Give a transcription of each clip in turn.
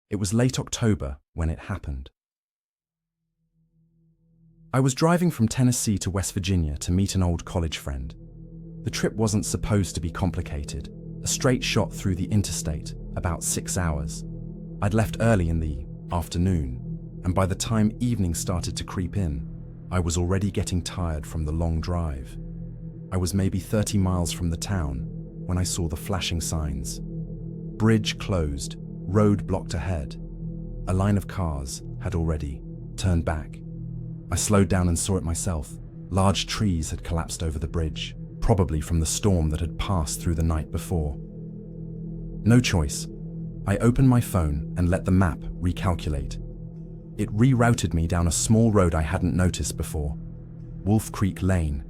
It was late October when it happened. I was driving from Tennessee to West Virginia to meet an old college friend. The trip wasn't supposed to be complicated, a straight shot through the interstate, about 6 hours. I'd left early in the afternoon, and by the time evening started to creep in, I was already getting tired from the long drive. I was maybe 30 miles from the town when I saw the flashing signs. Bridge closed, road blocked ahead. A line of cars had already turned back. I slowed down and saw it myself. Large trees had collapsed over the bridge, probably from the storm that had passed through the night before. No choice. I opened my phone and let the map recalculate. It rerouted me down a small road I hadn't noticed before. Wolf Creek Lane.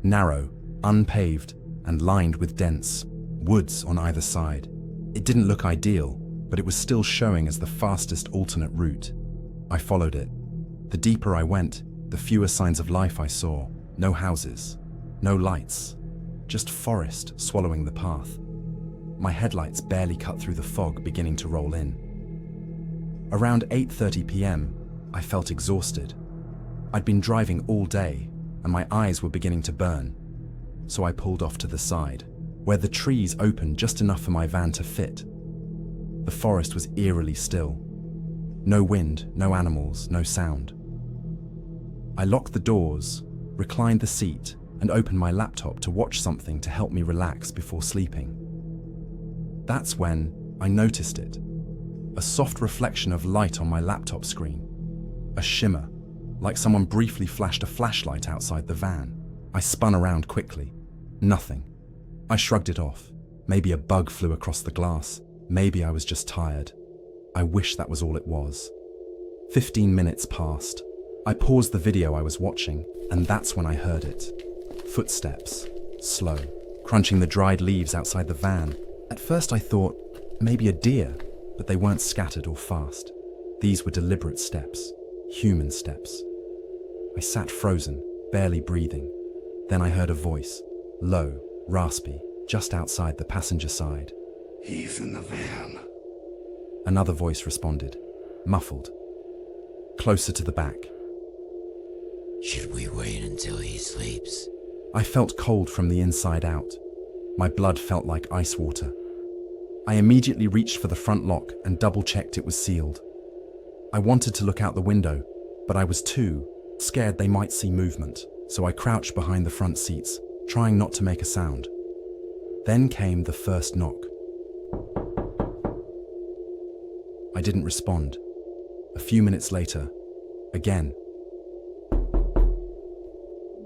Narrow, unpaved, and lined with dense woods on either side. It didn't look ideal, but it was still showing as the fastest alternate route. I followed it. The deeper I went, the fewer signs of life I saw. No houses, no lights, just forest swallowing the path. My headlights barely cut through the fog beginning to roll in. Around 8:30 p.m., I felt exhausted. I'd been driving all day, and my eyes were beginning to burn. So I pulled off to the side, where the trees opened just enough for my van to fit. The forest was eerily still. No wind, no animals, no sound. I locked the doors, reclined the seat, and opened my laptop to watch something to help me relax before sleeping. That's when I noticed it. A soft reflection of light on my laptop screen. A shimmer, like someone briefly flashed a flashlight outside the van. I spun around quickly. Nothing. I shrugged it off. Maybe a bug flew across the glass. Maybe I was just tired. I wish that was all it was. 15 minutes passed. I paused the video I was watching, and that's when I heard it. Footsteps, slow, crunching the dried leaves outside the van. At first I thought, maybe a deer, but they weren't scattered or fast. These were deliberate steps, human steps. I sat frozen, barely breathing. Then I heard a voice, low, raspy, just outside the passenger side. He's in the van. Another voice responded, muffled, closer to the back. Should we wait until he sleeps? I felt cold from the inside out. My blood felt like ice water. I immediately reached for the front lock and double-checked it was sealed. I wanted to look out the window, but I was too scared they might see movement, so I crouched behind the front seats, trying not to make a sound. Then came the first knock. I didn't respond. A few minutes later, again.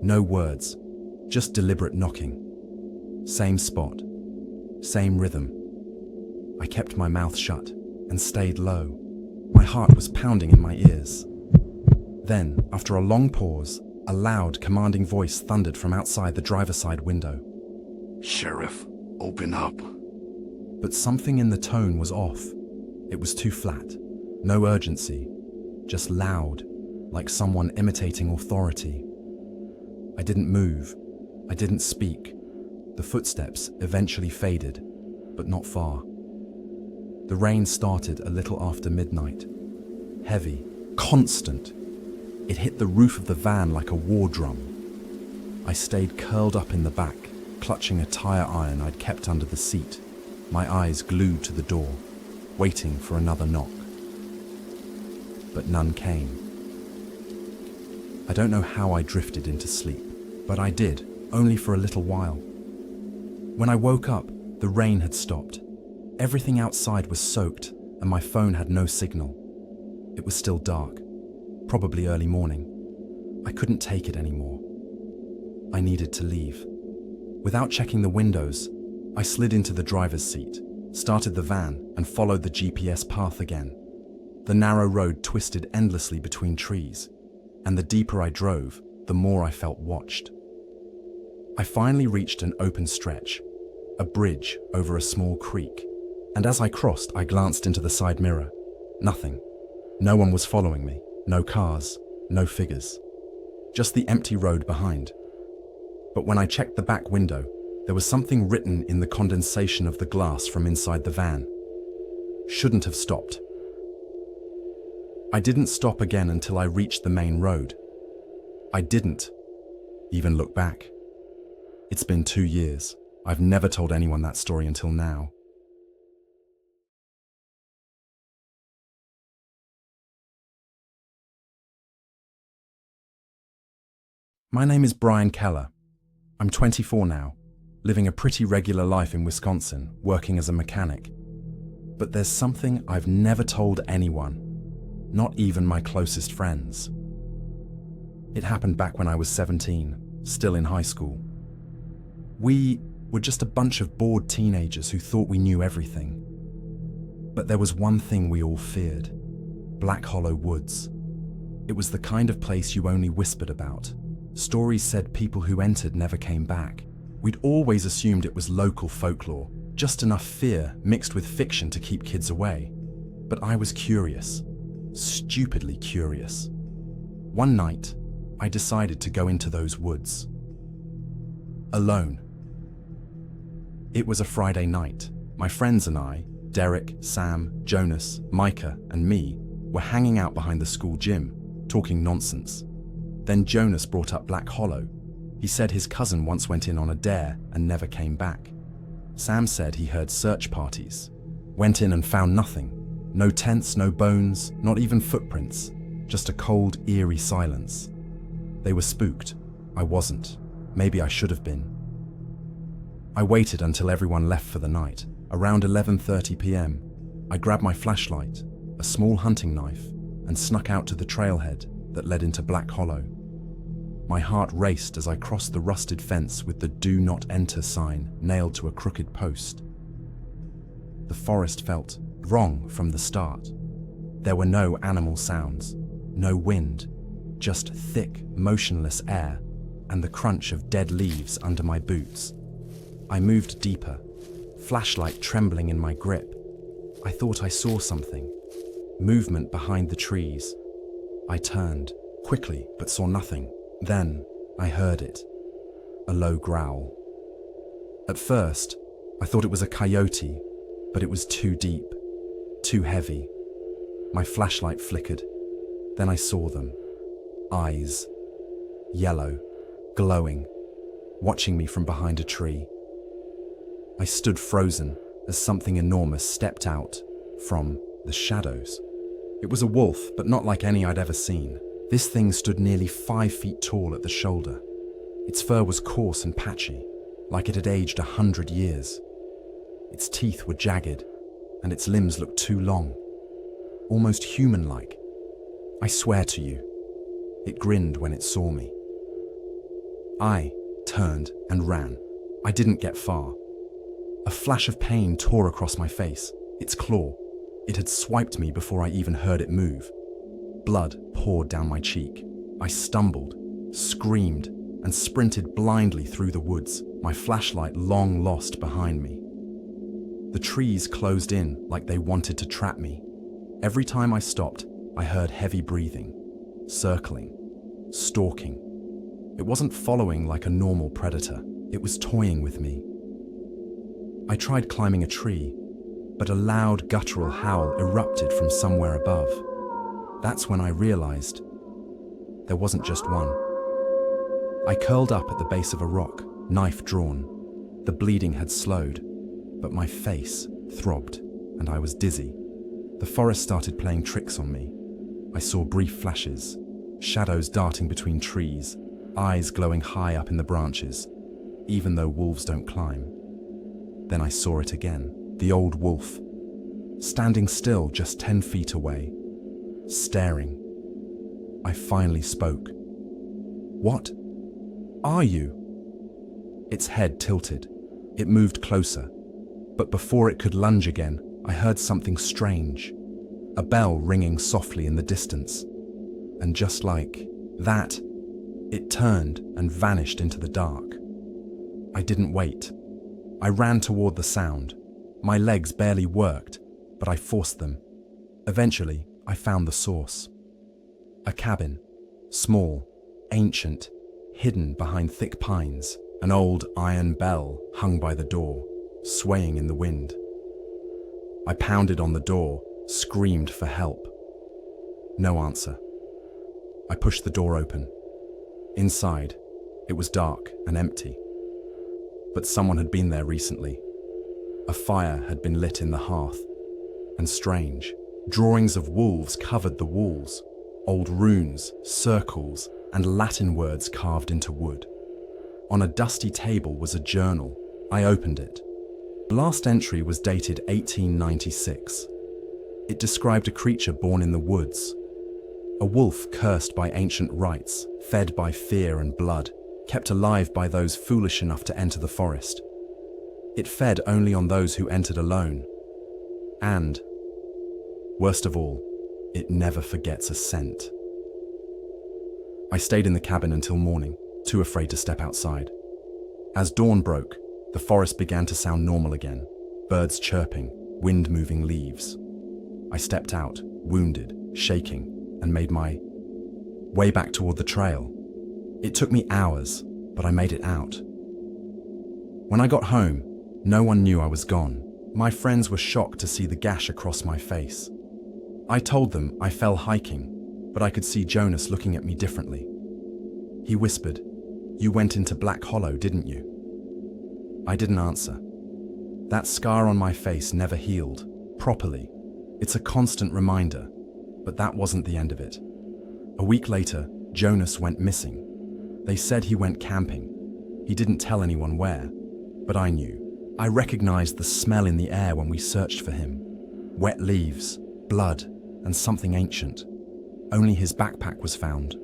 No words, just deliberate knocking. Same spot, same rhythm. I kept my mouth shut and stayed low. My heart was pounding in my ears. Then, after a long pause, a loud, commanding voice thundered from outside the driver's side window. Sheriff, open up. But something in the tone was off. It was too flat. No urgency, just loud, like someone imitating authority. I didn't move. I didn't speak. The footsteps eventually faded, but not far. The rain started a little after midnight. Heavy, constant. It hit the roof of the van like a war drum. I stayed curled up in the back, clutching a tire iron I'd kept under the seat, my eyes glued to the door, waiting for another knock. But none came. I don't know how I drifted into sleep, but I did, only for a little while. When I woke up, the rain had stopped. Everything outside was soaked, and my phone had no signal. It was still dark, probably early morning. I couldn't take it anymore. I needed to leave. Without checking the windows, I slid into the driver's seat, started the van, and followed the GPS path again. The narrow road twisted endlessly between trees, and the deeper I drove, the more I felt watched. I finally reached an open stretch, a bridge over a small creek, and as I crossed, I glanced into the side mirror. Nothing. No one was following me, no cars, no figures. Just the empty road behind. But when I checked the back window, there was something written in the condensation of the glass from inside the van. Shouldn't have stopped. I didn't stop again until I reached the main road. I didn't even look back. It's been 2 years. I've never told anyone that story until now. My name is Brian Keller. I'm 24 now, living a pretty regular life in Wisconsin, working as a mechanic. But there's something I've never told anyone, not even my closest friends. It happened back when I was 17, still in high school. We were just a bunch of bored teenagers who thought we knew everything. But there was one thing we all feared: Black Hollow Woods. It was the kind of place you only whispered about. Stories said people who entered never came back. We'd always assumed it was local folklore, just enough fear mixed with fiction to keep kids away. But I was curious, stupidly curious. One night, I decided to go into those woods. Alone. It was a Friday night. My friends and I, Derek, Sam, Jonas, Micah, and me, were hanging out behind the school gym, talking nonsense. Then Jonas brought up Black Hollow. He said his cousin once went in on a dare and never came back. Sam said he heard search parties. Went in and found nothing. No tents, no bones, not even footprints. Just a cold, eerie silence. They were spooked. I wasn't. Maybe I should have been. I waited until everyone left for the night. Around 11:30 p.m., I grabbed my flashlight, a small hunting knife, and snuck out to the trailhead that led into Black Hollow. My heart raced as I crossed the rusted fence with the "Do Not Enter" sign nailed to a crooked post. The forest felt wrong from the start. There were no animal sounds, no wind, just thick, motionless air and the crunch of dead leaves under my boots. I moved deeper, flashlight trembling in my grip. I thought I saw something, movement behind the trees. I turned, quickly, but saw nothing. Then, I heard it, a low growl. At first, I thought it was a coyote, but it was too deep, too heavy. My flashlight flickered. Then I saw them. Eyes, yellow, glowing, watching me from behind a tree. I stood frozen as something enormous stepped out from the shadows. It was a wolf, but not like any I'd ever seen. This thing stood nearly 5 feet tall at the shoulder. Its fur was coarse and patchy, like it had aged 100 years. Its teeth were jagged, and its limbs looked too long, almost human-like. I swear to you, it grinned when it saw me. I turned and ran. I didn't get far. A flash of pain tore across my face. Its claw. It had swiped me before I even heard it move. Blood poured down my cheek. I stumbled, screamed, and sprinted blindly through the woods, my flashlight long lost behind me. The trees closed in like they wanted to trap me. Every time I stopped, I heard heavy breathing, circling, stalking. It wasn't following like a normal predator. It was toying with me. I tried climbing a tree, but a loud guttural howl erupted from somewhere above. That's when I realized there wasn't just one. I curled up at the base of a rock, knife drawn. The bleeding had slowed, but my face throbbed and I was dizzy. The forest started playing tricks on me. I saw brief flashes, shadows darting between trees, eyes glowing high up in the branches, even though wolves don't climb. Then I saw it again, the old wolf, standing still just 10 feet away, staring. I finally spoke. "What are you?" Its head tilted. It moved closer. But before it could lunge again, I heard something strange. A bell ringing softly in the distance. And just like that, it turned and vanished into the dark. I didn't wait. I ran toward the sound. My legs barely worked, but I forced them. Eventually, I found the source. A cabin, small, ancient, hidden behind thick pines. An old iron bell hung by the door, swaying in the wind. I pounded on the door, screamed for help. No answer. I pushed the door open. Inside, it was dark and empty. But someone had been there recently. A fire had been lit in the hearth. And strange, drawings of wolves covered the walls. Old runes, circles, and Latin words carved into wood. On a dusty table was a journal. I opened it. The last entry was dated 1896. It described a creature born in the woods. A wolf cursed by ancient rites, fed by fear and blood, kept alive by those foolish enough to enter the forest. It fed only on those who entered alone. And, worst of all, it never forgets a scent. I stayed in the cabin until morning, too afraid to step outside. As dawn broke, the forest began to sound normal again, birds chirping, wind moving leaves. I stepped out, wounded, shaking, and made my way back toward the trail. It took me hours, but I made it out. When I got home, no one knew I was gone. My friends were shocked to see the gash across my face. I told them I fell hiking, but I could see Jonas looking at me differently. He whispered, "You went into Black Hollow, didn't you?" I didn't answer. That scar on my face never healed, properly. It's a constant reminder, but that wasn't the end of it. A week later, Jonas went missing. They said he went camping. He didn't tell anyone where, but I knew. I recognized the smell in the air when we searched for him. Wet leaves, blood, and something ancient. Only his backpack was found,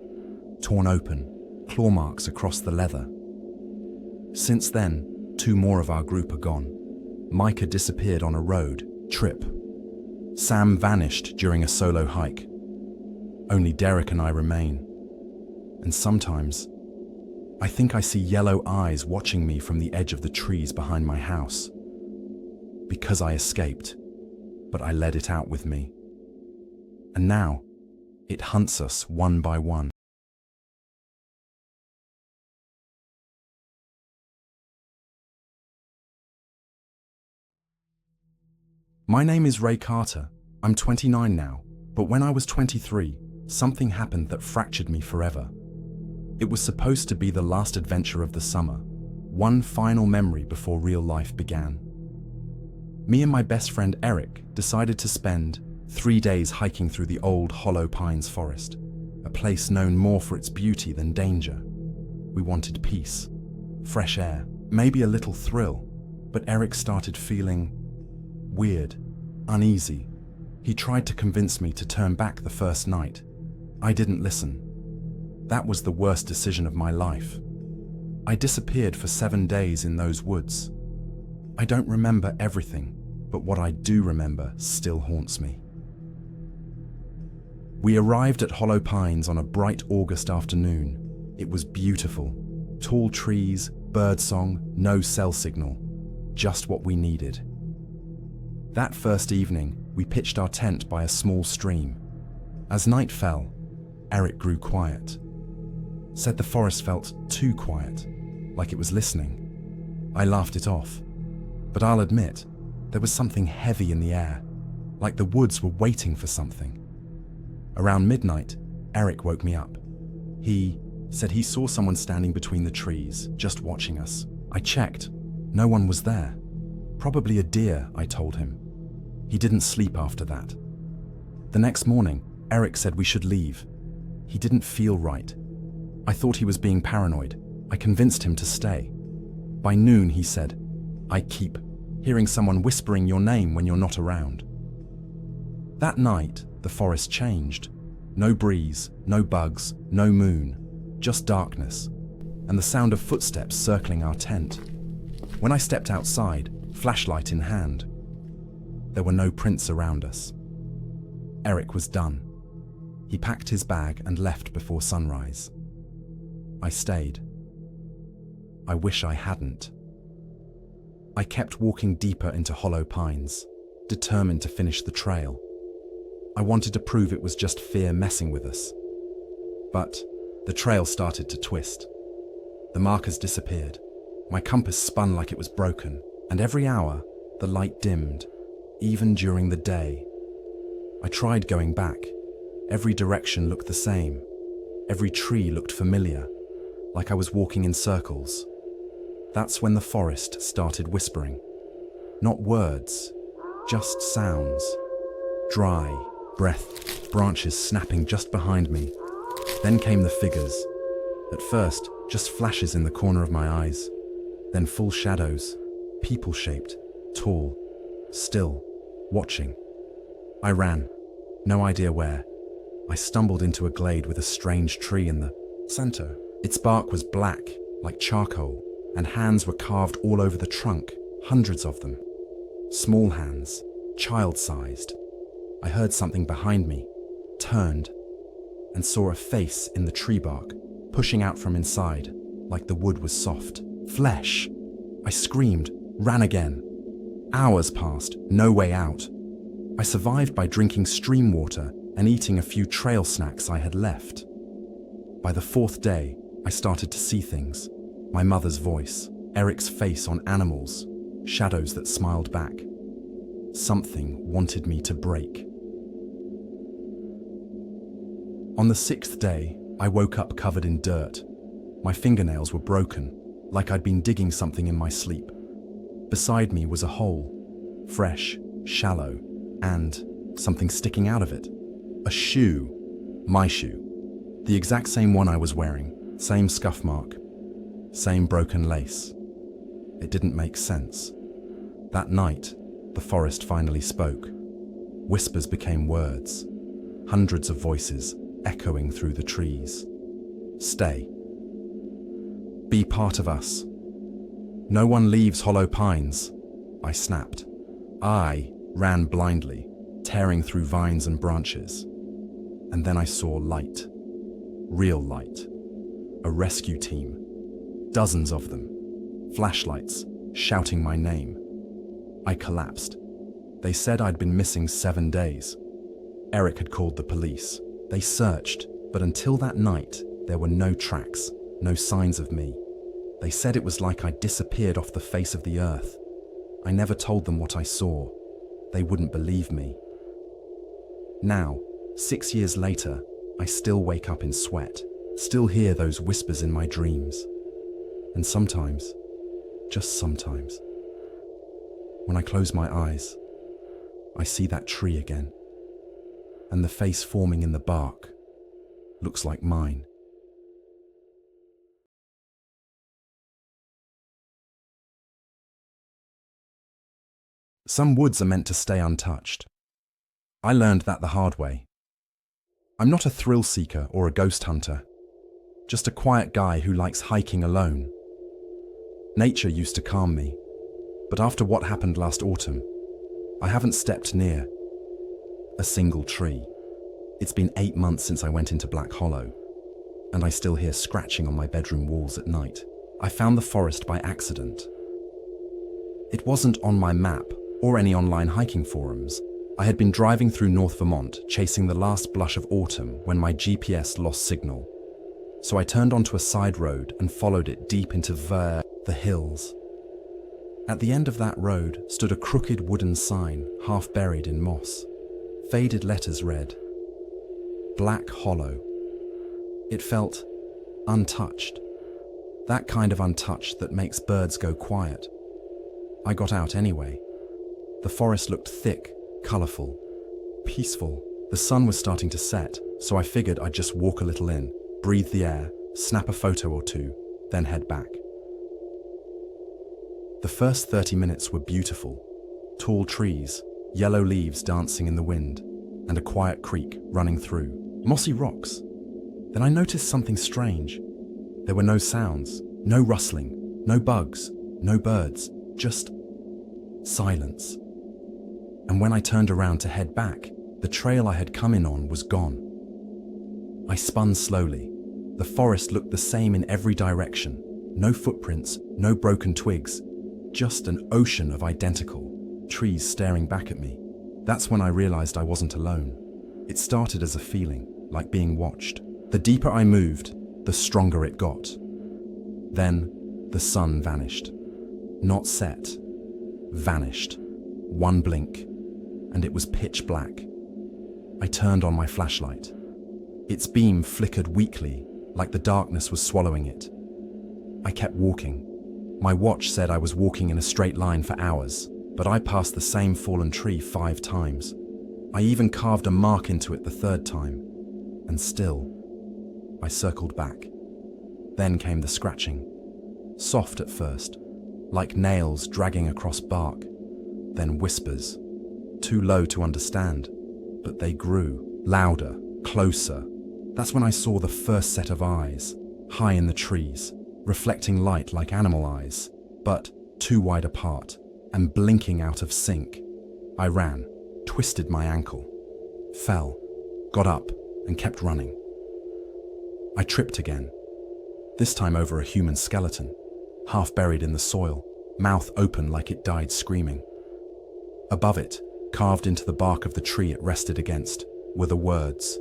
torn open, claw marks across the leather. Since then, 2 more of our group are gone. Micah disappeared on a road trip. Sam vanished during a solo hike. Only Derek and I remain. And sometimes, I think I see yellow eyes watching me from the edge of the trees behind my house. Because I escaped, but I led it out with me. And now, it hunts us one by one. My name is Ray Carter. I'm 29 now, but when I was 23, something happened that fractured me forever. It was supposed to be the last adventure of the summer, one final memory before real life began. Me and my best friend Eric decided to spend 3 days hiking through the old Hollow Pines forest, a place known more for its beauty than danger. We wanted peace, fresh air, maybe a little thrill, but Eric started feeling weird, uneasy. He tried to convince me to turn back the first night. I didn't listen. That was the worst decision of my life. I disappeared for 7 days in those woods. I don't remember everything, but what I do remember still haunts me. We arrived at Hollow Pines on a bright August afternoon. It was beautiful. Tall trees, birdsong, no cell signal. Just what we needed. That first evening, we pitched our tent by a small stream. As night fell, Eric grew quiet. Said the forest felt too quiet, like it was listening. I laughed it off. But I'll admit, there was something heavy in the air, like the woods were waiting for something. Around midnight, Eric woke me up. He said he saw someone standing between the trees, just watching us. I checked. No one was there. Probably a deer, I told him. He didn't sleep after that. The next morning, Eric said we should leave. He didn't feel right. I thought he was being paranoid. I convinced him to stay. By noon, he said, "I keep hearing someone whispering your name when you're not around." That night, the forest changed. No breeze, no bugs, no moon, just darkness, and the sound of footsteps circling our tent. When I stepped outside, flashlight in hand, there were no prints around us. Eric was done. He packed his bag and left before sunrise. I stayed. I wish I hadn't. I kept walking deeper into Hollow Pines, determined to finish the trail. I wanted to prove it was just fear messing with us. But the trail started to twist. The markers disappeared. My compass spun like it was broken, and every hour, the light dimmed, even during the day. I tried going back, Every direction looked the same. Every tree looked familiar, like I was walking in circles. That's when the forest started whispering. Not words, just sounds. Dry, breath, branches snapping just behind me. Then came the figures. At first, just flashes in the corner of my eyes. Then full shadows, people-shaped, tall, still, watching. I ran, no idea where. I stumbled into a glade with a strange tree in the center. Its bark was black, like charcoal, and hands were carved all over the trunk, hundreds of them. Small hands, child-sized. I heard something behind me, turned, and saw a face in the tree bark, pushing out from inside, like the wood was soft. Flesh! I screamed, ran again. Hours passed, no way out. I survived by drinking stream water and eating a few trail snacks I had left. By the fourth day, I started to see things. My mother's voice, Eric's face on animals, shadows that smiled back. Something wanted me to break. On the sixth day, I woke up covered in dirt. My fingernails were broken, like I'd been digging something in my sleep. Beside me was a hole, fresh, shallow, and something sticking out of it. A shoe. My shoe. The exact same one I was wearing, same scuff mark, same broken lace. It didn't make sense. That night, the forest finally spoke. Whispers became words. Hundreds of voices echoing through the trees. Stay. Be part of us. No one leaves Hollow Pines, I snapped. I ran blindly, tearing through vines and branches. And then I saw light. Real light. A rescue team. Dozens of them. Flashlights, shouting my name. I collapsed. They said I'd been missing 7 days. Eric had called the police. They searched, but until that night, there were no tracks, no signs of me. They said it was like I disappeared off the face of the earth. I never told them what I saw. They wouldn't believe me. Now, 6 years later, I still wake up in sweat, still hear those whispers in my dreams. And sometimes, just sometimes, when I close my eyes, I see that tree again, and the face forming in the bark looks like mine. Some woods are meant to stay untouched. I learned that the hard way. I'm not a thrill seeker or a ghost hunter, just a quiet guy who likes hiking alone. Nature used to calm me, but after what happened last autumn, I haven't stepped near a single tree. It's been 8 months since I went into Black Hollow, and I still hear scratching on my bedroom walls at night. I found the forest by accident. It wasn't on my map or any online hiking forums. I had been driving through North Vermont, chasing the last blush of autumn when my GPS lost signal. So I turned onto a side road and followed it deep into the hills. At the end of that road stood a crooked wooden sign, half buried in moss. Faded letters read, Black Hollow. It felt untouched. That kind of untouched that makes birds go quiet. I got out anyway. The forest looked thick, colourful, peaceful. The sun was starting to set, so I figured I'd just walk a little in, breathe the air, snap a photo or two, then head back. The first 30 minutes were beautiful. Tall trees, yellow leaves dancing in the wind, and a quiet creek running through. Mossy rocks. Then I noticed something strange. There were no sounds, no rustling, no bugs, no birds, just silence. And when I turned around to head back, the trail I had come in on was gone. I spun slowly. The forest looked the same in every direction. No footprints, no broken twigs, just an ocean of identical trees staring back at me. That's when I realized I wasn't alone. It started as a feeling, like being watched. The deeper I moved, the stronger it got. Then, the sun vanished. Not set. Vanished. One blink, and it was pitch black. I turned on my flashlight. Its beam flickered weakly, like the darkness was swallowing it. I kept walking. My watch said I was walking in a straight line for hours, but I passed the same fallen tree 5 times. I even carved a mark into it the 3rd time. And still, I circled back. Then came the scratching. Soft at first, like nails dragging across bark. Then whispers, too low to understand, but they grew, louder, closer. That's when I saw the first set of eyes, high in the trees, reflecting light like animal eyes, but too wide apart and blinking out of sync. I ran, twisted my ankle, fell, got up and kept running. I tripped again, this time over a human skeleton, half buried in the soil, mouth open like it died screaming. Above it, carved into the bark of the tree it rested against, were the words,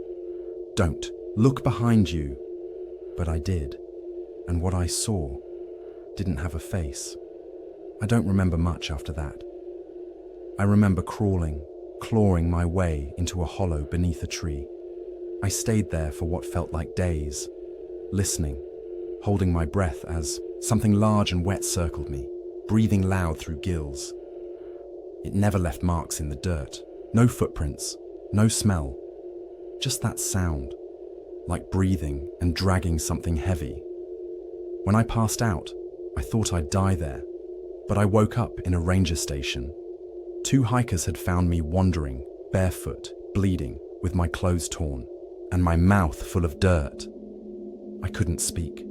"Don't look behind you." But I did, and what I saw didn't have a face. I don't remember much after that. I remember crawling, clawing my way into a hollow beneath a tree. I stayed there for what felt like days, listening, holding my breath as something large and wet circled me, breathing loud through gills. It never left marks in the dirt, no footprints, no smell, just that sound, like breathing and dragging something heavy. When I passed out, I thought I'd die there, but I woke up in a ranger station. 2 hikers had found me wandering, barefoot, bleeding, with my clothes torn, and my mouth full of dirt. I couldn't speak.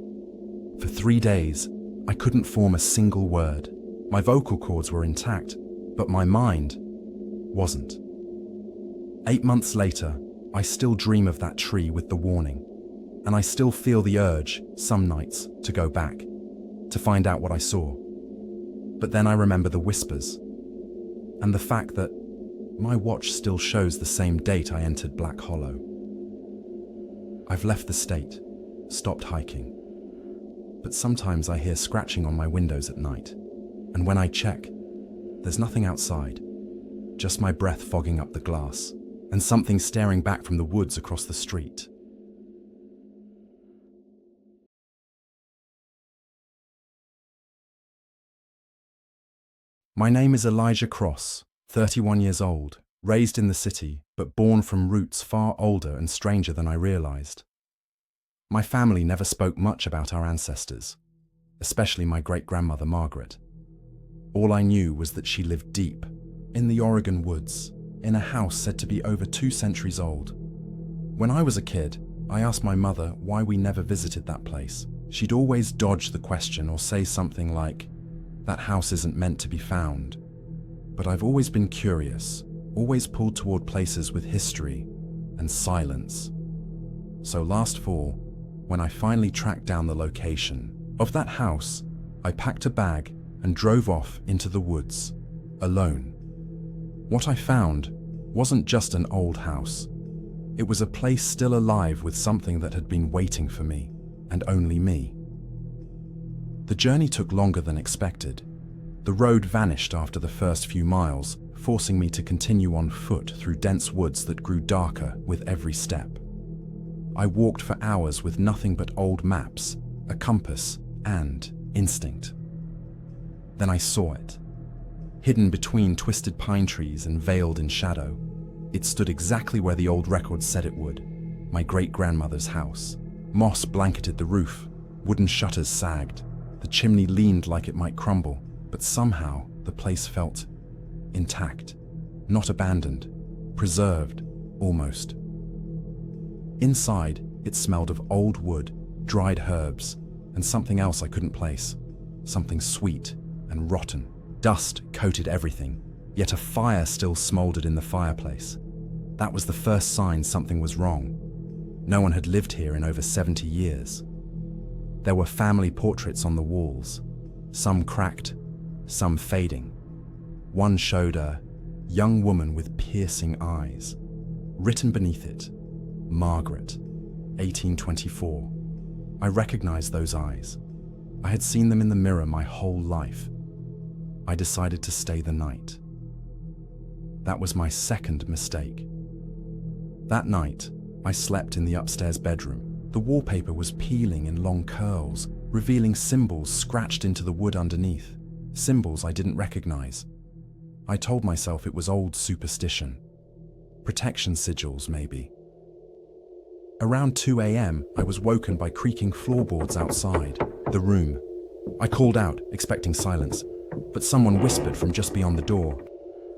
For 3 days, I couldn't form a single word. My vocal cords were intact, but my mind wasn't. 8 months later, I still dream of that tree with the warning, and I still feel the urge, some nights, to go back, to find out what I saw. But then I remember the whispers, and the fact that my watch still shows the same date I entered Black Hollow. I've left the state, stopped hiking, but sometimes I hear scratching on my windows at night, and when I check, there's nothing outside, just my breath fogging up the glass, and something staring back from the woods across the street. My name is Elijah Cross, 31 years old, raised in the city, but born from roots far older and stranger than I realized. My family never spoke much about our ancestors, especially my great-grandmother Margaret. All I knew was that she lived deep, in the Oregon woods, in a house said to be over 2 centuries old. When I was a kid, I asked my mother why we never visited that place. She'd always dodge the question or say something like, "That house isn't meant to be found." But I've always been curious, always pulled toward places with history and silence. So last fall, when I finally tracked down the location of that house, I packed a bag and drove off into the woods, alone. What I found wasn't just an old house. It was a place still alive with something that had been waiting for me, and only me. The journey took longer than expected. The road vanished after the first few miles, forcing me to continue on foot through dense woods that grew darker with every step. I walked for hours with nothing but old maps, a compass, and instinct. Then I saw it. Hidden between twisted pine trees and veiled in shadow, it stood exactly where the old record said it would, my great-grandmother's house. Moss blanketed the roof, wooden shutters sagged, the chimney leaned like it might crumble, but somehow the place felt intact, not abandoned, preserved, almost. Inside, it smelled of old wood, dried herbs, and something else I couldn't place, something sweet and rotten. Dust coated everything, yet a fire still smoldered in the fireplace. That was the first sign something was wrong. No one had lived here in over 70 years. There were family portraits on the walls, some cracked, some fading. One showed a young woman with piercing eyes. Written beneath it, Margaret, 1824. I recognized those eyes. I had seen them in the mirror my whole life. I decided to stay the night. That was my second mistake. That night, I slept in the upstairs bedroom. The wallpaper was peeling in long curls, revealing symbols scratched into the wood underneath. Symbols I didn't recognize. I told myself it was old superstition. Protection sigils, maybe. Around 2 a.m., I was woken by creaking floorboards outside the room. I called out, expecting silence, but someone whispered from just beyond the door.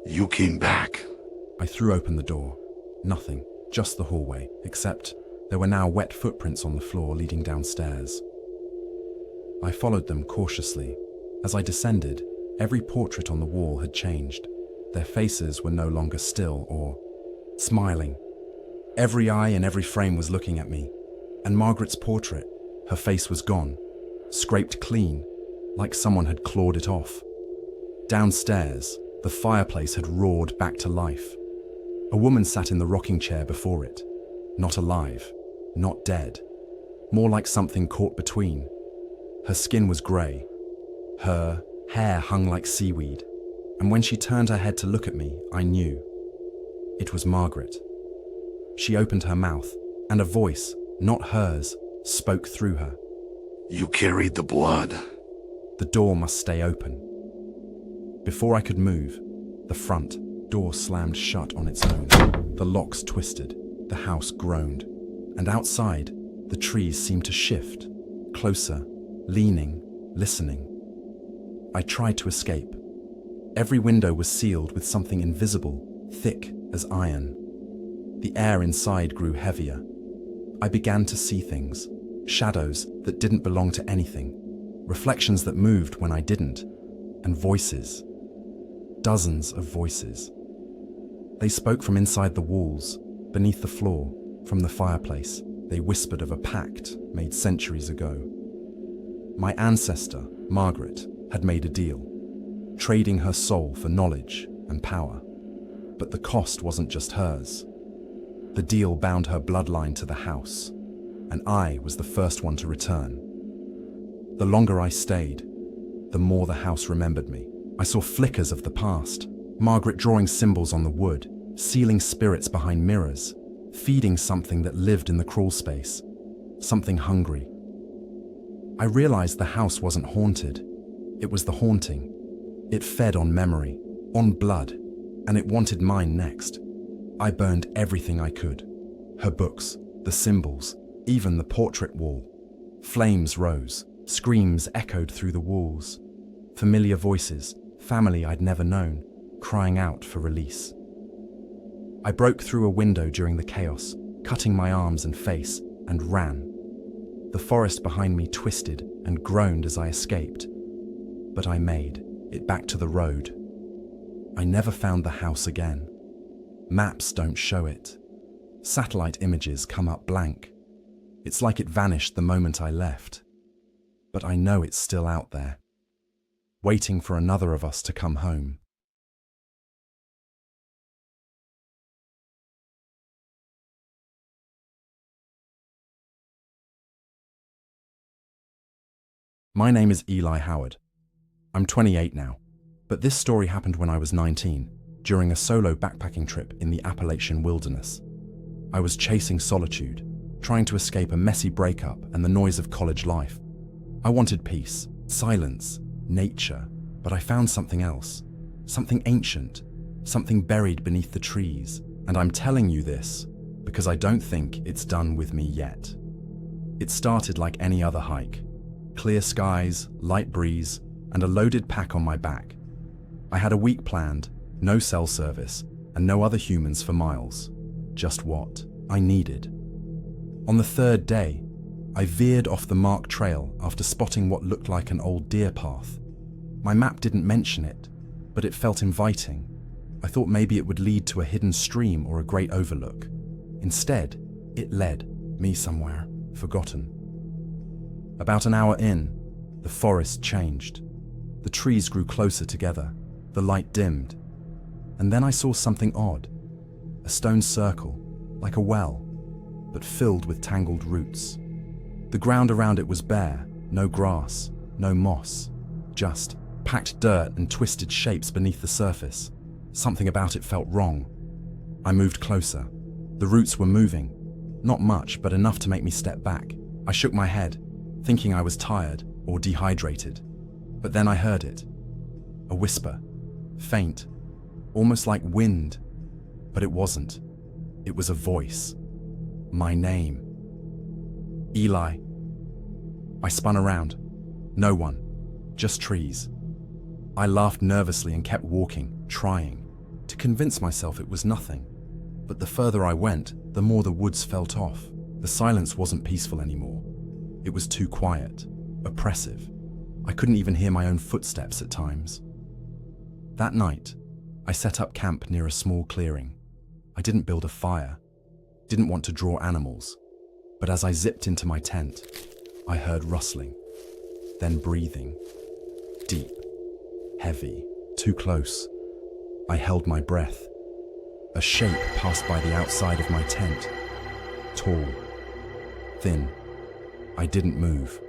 You came back. I threw open the door. Nothing, just the hallway, except there were now wet footprints on the floor leading downstairs. I followed them cautiously. As I descended, every portrait on the wall had changed. Their faces were no longer still or smiling. Every eye in every frame was looking at me. And Margaret's portrait, her face was gone, scraped clean, like someone had clawed it off. Downstairs, the fireplace had roared back to life. A woman sat in the rocking chair before it. Not alive, not dead. More like something caught between. Her skin was grey. Her hair hung like seaweed. And when she turned her head to look at me, I knew. It was Margaret. She opened her mouth, and a voice, not hers, spoke through her. You carried the blood. The door must stay open. Before I could move, the front door slammed shut on its own. The locks twisted, the house groaned, and outside, the trees seemed to shift, closer, leaning, listening. I tried to escape. Every window was sealed with something invisible, thick as iron. The air inside grew heavier. I began to see things, shadows that didn't belong to anything, reflections that moved when I didn't, and voices. Dozens of voices. They spoke from inside the walls, beneath the floor, from the fireplace. They whispered of a pact made centuries ago. My ancestor, Margaret, had made a deal, trading her soul for knowledge and power. But the cost wasn't just hers. The deal bound her bloodline to the house, and I was the first one to return. The longer I stayed, the more the house remembered me. I saw flickers of the past, Margaret drawing symbols on the wood, sealing spirits behind mirrors, feeding something that lived in the crawl space, something hungry. I realized the house wasn't haunted. It was the haunting. It fed on memory, on blood, and it wanted mine next. I burned everything I could. Her books, the symbols, even the portrait wall. Flames rose, screams echoed through the walls. Familiar voices, family I'd never known, crying out for release. I broke through a window during the chaos, cutting my arms and face, and ran. The forest behind me twisted and groaned as I escaped, but I made it back to the road. I never found the house again. Maps don't show it. Satellite images come up blank. It's like it vanished the moment I left. But I know it's still out there, waiting for another of us to come home. My name is Eli Howard. I'm 28 now, but this story happened when I was 19, during a solo backpacking trip in the Appalachian wilderness. I was chasing solitude, trying to escape a messy breakup and the noise of college life. I wanted peace, silence, nature, but I found something else, something ancient, something buried beneath the trees. And I'm telling you this because I don't think it's done with me yet. It started like any other hike. Clear skies, light breeze, and a loaded pack on my back. I had a week planned, no cell service, and no other humans for miles. Just what I needed. On the third day, I veered off the marked trail after spotting what looked like an old deer path. My map didn't mention it, but it felt inviting. I thought maybe it would lead to a hidden stream or a great overlook. Instead, it led me somewhere forgotten. About an hour in, the forest changed. The trees grew closer together, the light dimmed, and then I saw something odd. A stone circle, like a well, but filled with tangled roots. The ground around it was bare, no grass, no moss, just packed dirt and twisted shapes beneath the surface. Something about it felt wrong. I moved closer. The roots were moving, Not much, but enough to make me step back. I shook my head, thinking I was tired or dehydrated. But then I heard it. A whisper. Faint. Almost like wind. But it wasn't. It was a voice. My name. Eli. I spun around. No one. Just trees. I laughed nervously and kept walking, trying to convince myself it was nothing. But the further I went, the more the woods felt off. The silence wasn't peaceful anymore. It was too quiet, oppressive. I couldn't even hear my own footsteps at times. That night, I set up camp near a small clearing. I didn't build a fire, didn't want to draw animals, but as I zipped into my tent, I heard rustling, then breathing. Deep, heavy, too close. I held my breath. A shape passed by the outside of my tent. Tall, thin. I didn't move.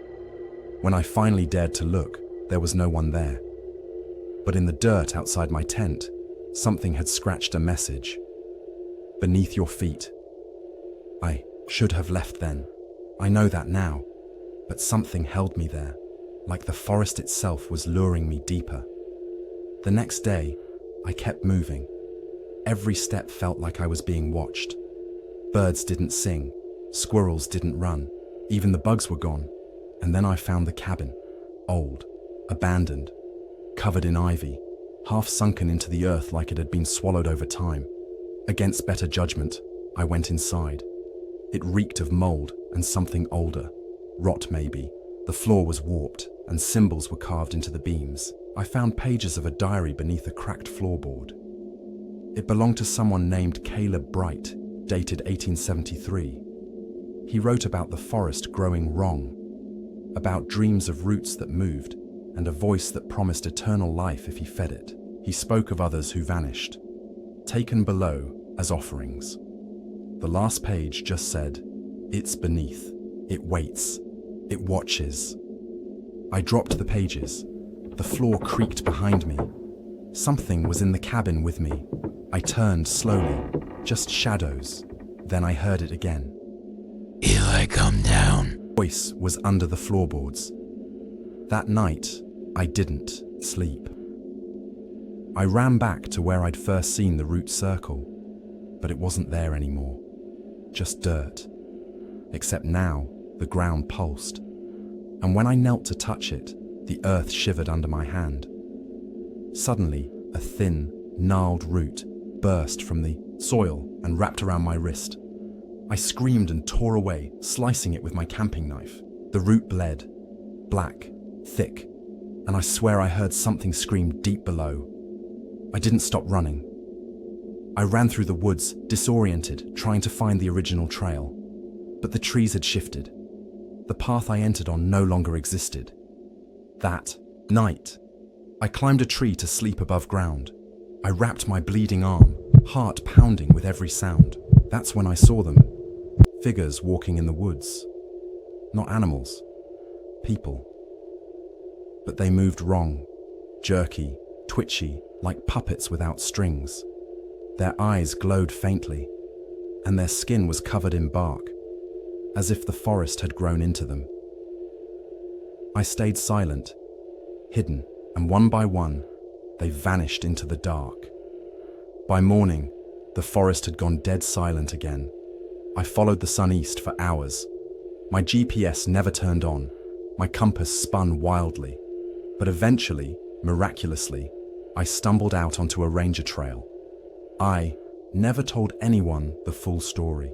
When I finally dared to look, there was no one there. But in the dirt outside my tent, something had scratched a message. Beneath your feet. I should have left then. I know that now. But something held me there, like the forest itself was luring me deeper. The next day, I kept moving. Every step felt like I was being watched. Birds didn't sing, squirrels didn't run, even the bugs were gone. And then I found the cabin, old, abandoned, covered in ivy, half sunken into the earth like it had been swallowed over time. Against better judgment, I went inside. It reeked of mold and something older, rot maybe. The floor was warped and symbols were carved into the beams. I found pages of a diary beneath a cracked floorboard. It belonged to someone named Caleb Bright, dated 1873. He wrote about the forest growing wrong, about dreams of roots that moved, and a voice that promised eternal life if he fed it. He spoke of others who vanished, taken below as offerings. The last page just said, "It's beneath. It waits. It watches." I dropped the pages. The floor creaked behind me. Something was in the cabin with me. I turned slowly, just shadows. Then I heard it again. Eli, come down. The voice was under the floorboards. That night, I didn't sleep. I ran back to where I'd first seen the root circle, but it wasn't there anymore. Just dirt. Except now, the ground pulsed. And when I knelt to touch it, the earth shivered under my hand. Suddenly, a thin, gnarled root burst from the soil and wrapped around my wrist. I screamed and tore away, slicing it with my camping knife. The root bled, black, thick, and I swear I heard something scream deep below. I didn't stop running. I ran through the woods, disoriented, trying to find the original trail. But the trees had shifted. The path I entered on no longer existed. That night, I climbed a tree to sleep above ground. I wrapped my bleeding arm, heart pounding with every sound. That's when I saw them. Figures walking in the woods. Not animals. People. But they moved wrong. Jerky, twitchy, like puppets without strings. Their eyes glowed faintly, and their skin was covered in bark, as if the forest had grown into them. I stayed silent, hidden, and one by one, they vanished into the dark. By morning, the forest had gone dead silent again. I followed the sun east for hours. My GPS never turned on. My compass spun wildly. But eventually, miraculously, I stumbled out onto a ranger trail. I never told anyone the full story.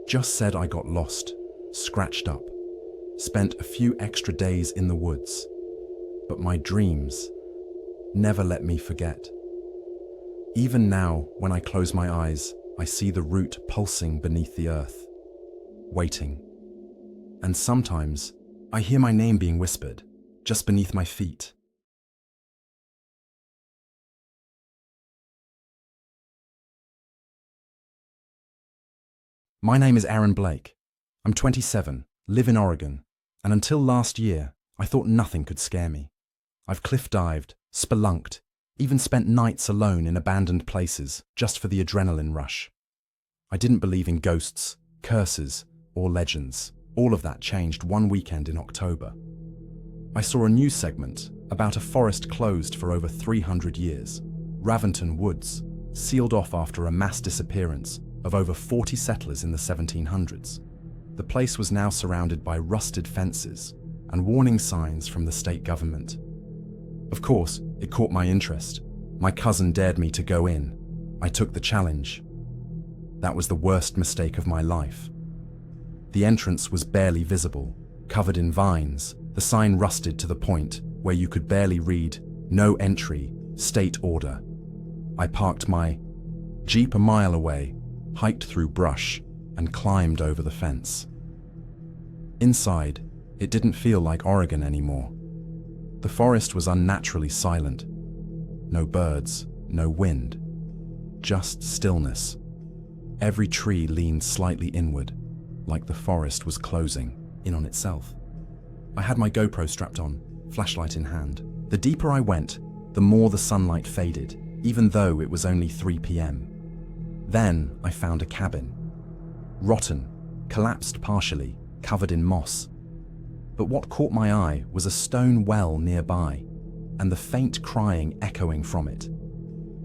Just said I got lost, scratched up, spent a few extra days in the woods. But my dreams never let me forget. Even now, when I close my eyes, I see the root pulsing beneath the earth, waiting. And sometimes, I hear my name being whispered, just beneath my feet. My name is Aaron Blake. I'm 27, live in Oregon, and until last year, I thought nothing could scare me. I've cliff dived, spelunked, even spent nights alone in abandoned places just for the adrenaline rush. I didn't believe in ghosts, curses, or legends. All of that changed one weekend in October. I saw a news segment about a forest closed for over 300 years, Raventon Woods, sealed off after a mass disappearance of over 40 settlers in the 1700s. The place was now surrounded by rusted fences and warning signs from the state government. Of course, it caught my interest. My cousin dared me to go in. I took the challenge. That was the worst mistake of my life. The entrance was barely visible, covered in vines. The sign rusted to the point where you could barely read, "No entry, state order." I parked my Jeep a mile away, hiked through brush, and climbed over the fence. Inside, it didn't feel like Oregon anymore. The forest was unnaturally silent. No birds, no wind, just stillness. Every tree leaned slightly inward, like the forest was closing in on itself. I had my GoPro strapped on, flashlight in hand. The deeper I went, the more the sunlight faded, even though it was only 3 p.m. Then I found a cabin. Rotten, collapsed partially, covered in moss. But what caught my eye was a stone well nearby, and the faint crying echoing from it.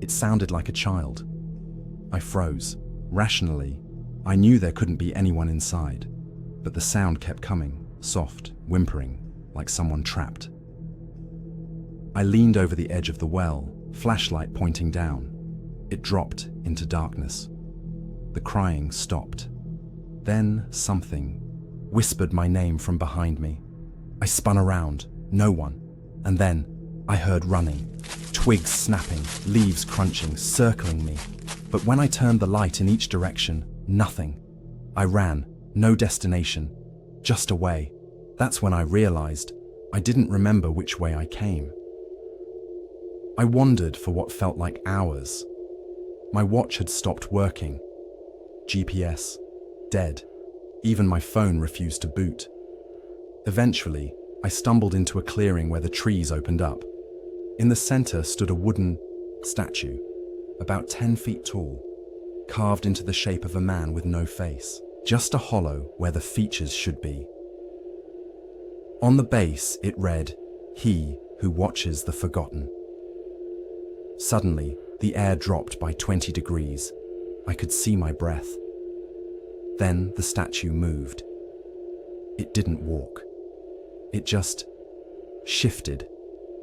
It sounded like a child. I froze. Rationally, I knew there couldn't be anyone inside, but the sound kept coming, soft, whimpering, like someone trapped. I leaned over the edge of the well, flashlight pointing down. It dropped into darkness. The crying stopped. Then something whispered my name from behind me. I spun around, no one, and then I heard running, twigs snapping, leaves crunching, circling me. But when I turned the light in each direction, nothing. I ran, no destination, just away. That's when I realized I didn't remember which way I came. I wandered for what felt like hours. My watch had stopped working. GPS, dead. Even my phone refused to boot. Eventually, I stumbled into a clearing where the trees opened up. In the center stood a wooden statue, about 10 feet tall, carved into the shape of a man with no face, just a hollow where the features should be. On the base, it read, "He who watches the forgotten." Suddenly, the air dropped by 20 degrees. I could see my breath. Then the statue moved. It didn't walk. It just shifted,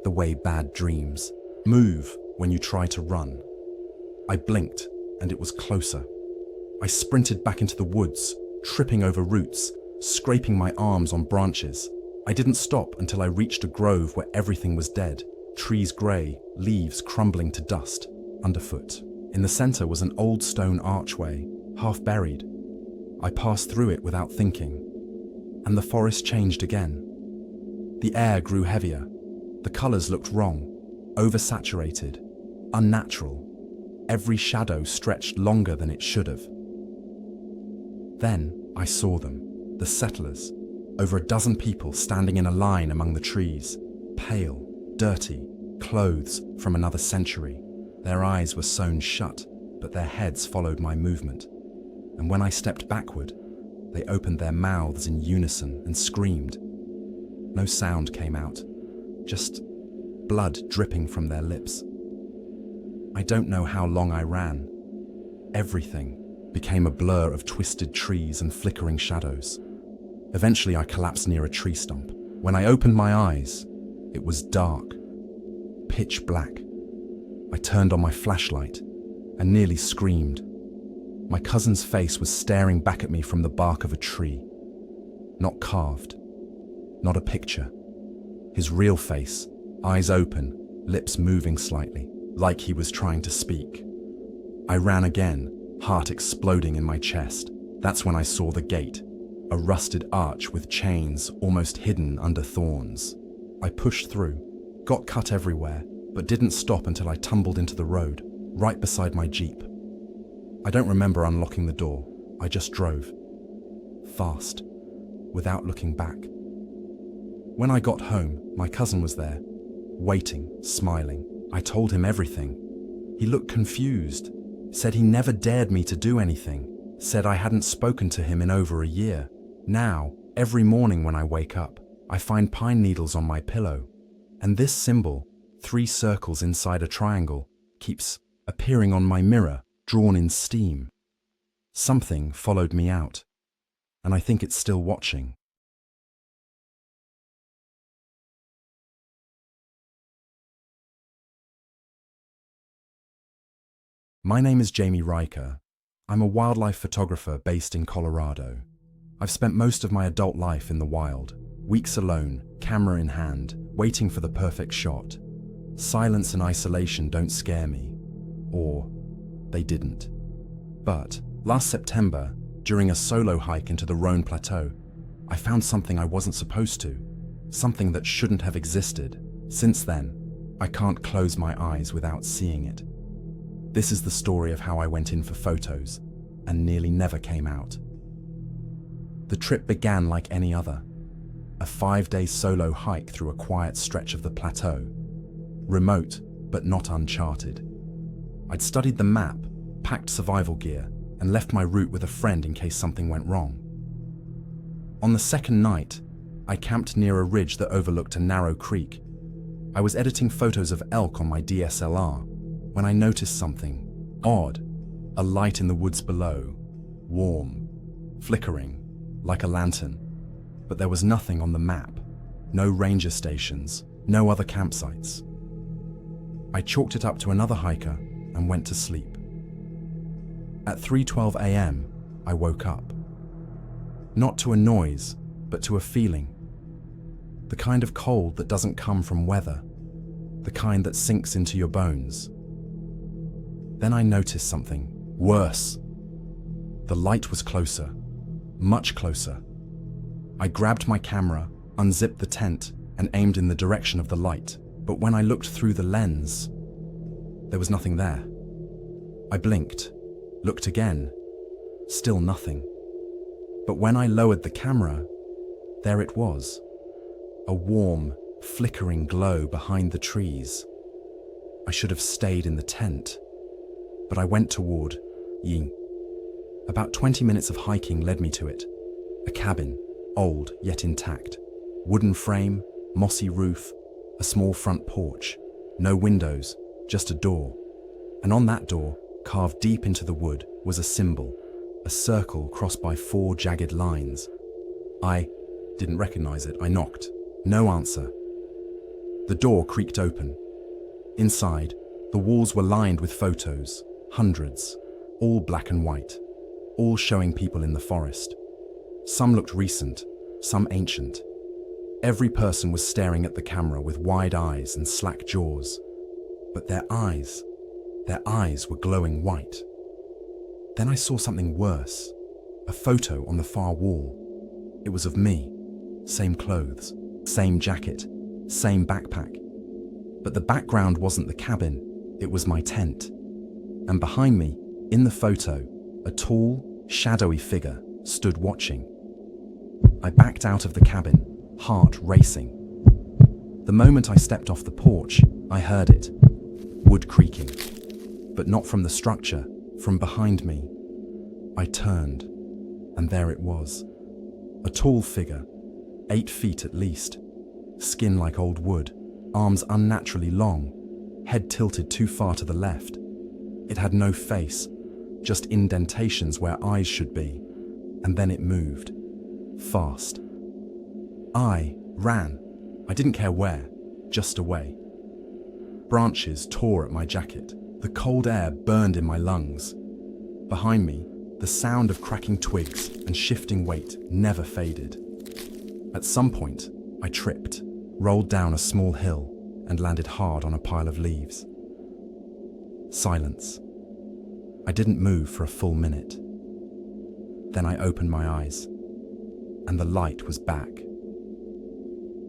the way bad dreams move when you try to run. I blinked, and it was closer. I sprinted back into the woods, tripping over roots, scraping my arms on branches. I didn't stop until I reached a grove where everything was dead, trees grey, leaves crumbling to dust underfoot. In the center was an old stone archway, half buried. I passed through it without thinking, and the forest changed again. The air grew heavier. The colors looked wrong, oversaturated, unnatural. Every shadow stretched longer than it should have. Then I saw them, the settlers, over a dozen people standing in a line among the trees, pale, dirty, clothes from another century. Their eyes were sewn shut, but their heads followed my movement. And when I stepped backward, they opened their mouths in unison and screamed. No sound came out, just blood dripping from their lips. I don't know how long I ran. Everything became a blur of twisted trees and flickering shadows. Eventually, I collapsed near a tree stump. When I opened my eyes, it was dark, pitch black. I turned on my flashlight and nearly screamed. My cousin's face was staring back at me from the bark of a tree. Not carved, not a picture. His real face, eyes open, lips moving slightly, like he was trying to speak. I ran again, heart exploding in my chest. That's when I saw the gate, a rusted arch with chains almost hidden under thorns. I pushed through, got cut everywhere, but didn't stop until I tumbled into the road, right beside my Jeep. I don't remember unlocking the door. I just drove. Fast, without looking back. When I got home, my cousin was there, waiting, smiling. I told him everything. He looked confused, said he never dared me to do anything, said I hadn't spoken to him in over a year. Now, every morning when I wake up, I find pine needles on my pillow, and this symbol, 3 circles inside a triangle, keeps appearing on my mirror, drawn in steam. Something followed me out, and I think it's still watching. My name is Jamie Riker. I'm a wildlife photographer based in Colorado. I've spent most of my adult life in the wild, weeks alone, camera in hand, waiting for the perfect shot. Silence and isolation don't scare me. Or they didn't. But last September, during a solo hike into the Rhone Plateau, I found something I wasn't supposed to, something that shouldn't have existed. Since then, I can't close my eyes without seeing it. This is the story of how I went in for photos and nearly never came out. The trip began like any other, a 5-day solo hike through a quiet stretch of the plateau, remote but not uncharted. I'd studied the map, packed survival gear, and left my route with a friend in case something went wrong. On the second night, I camped near a ridge that overlooked a narrow creek. I was editing photos of elk on my DSLR when I noticed something odd, a light in the woods below, warm, flickering, like a lantern. But there was nothing on the map, no ranger stations, no other campsites. I chalked it up to another hiker and went to sleep. At 3:12 a.m., I woke up. Not to a noise, but to a feeling. The kind of cold that doesn't come from weather, the kind that sinks into your bones. Then I noticed something worse. The light was closer, much closer. I grabbed my camera, unzipped the tent, and aimed in the direction of the light. But when I looked through the lens, there was nothing there. I blinked, looked again, still nothing. But when I lowered the camera, there it was, a warm, flickering glow behind the trees. I should have stayed in the tent, but I went toward Ying. About 20 minutes of hiking led me to it. A cabin, old yet intact. Wooden frame, mossy roof, a small front porch. No windows, just a door. And on that door, carved deep into the wood, was a symbol, a circle crossed by 4 jagged lines. I didn't recognize it. I knocked. No answer. The door creaked open. Inside, the walls were lined with photos, hundreds, all black and white, all showing people in the forest. Some looked recent, some ancient. Every person was staring at the camera with wide eyes and slack jaws. But their eyes were glowing white. Then I saw something worse, a photo on the far wall. It was of me, same clothes, same jacket, same backpack. But the background wasn't the cabin, it was my tent. And behind me, in the photo, a tall, shadowy figure stood watching. I backed out of the cabin, heart racing. The moment I stepped off the porch, I heard it, wood creaking. But not from the structure, from behind me. I turned, and there it was. A tall figure, 8 feet at least, skin like old wood, arms unnaturally long, head tilted too far to the left. It had no face, just indentations where eyes should be, and then it moved, fast. I ran. I didn't care where, just away. Branches tore at my jacket. The cold air burned in my lungs. Behind me, the sound of cracking twigs and shifting weight never faded. At some point, I tripped, rolled down a small hill, and landed hard on a pile of leaves. Silence. I didn't move for a full minute. Then I opened my eyes, and the light was back.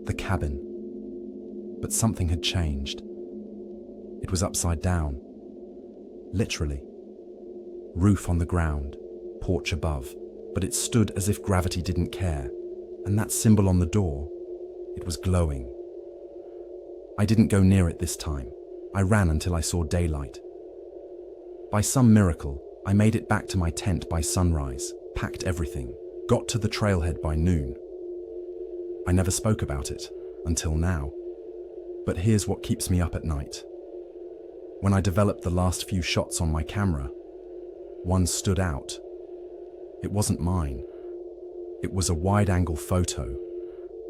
The cabin. But something had changed. It was upside down. Literally. Roof on the ground, porch above, but it stood as if gravity didn't care, and that symbol on the door, it was glowing. I didn't go near it this time. I ran until I saw daylight. By some miracle, I made it back to my tent by sunrise, packed everything, got to the trailhead by noon. I never spoke about it, until now. But here's what keeps me up at night. When I developed the last few shots on my camera, one stood out. It wasn't mine. It was a wide-angle photo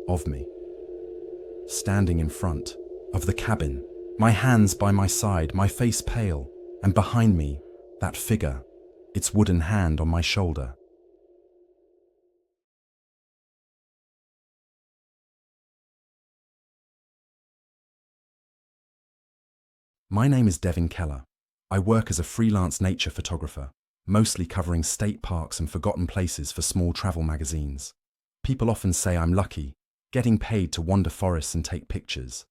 of me, standing in front of the cabin, my hands by my side, my face pale, and behind me, that figure, its wooden hand on my shoulder. My name is Devin Keller. I work as a freelance nature photographer, mostly covering state parks and forgotten places for small travel magazines. People often say I'm lucky, getting paid to wander forests and take pictures.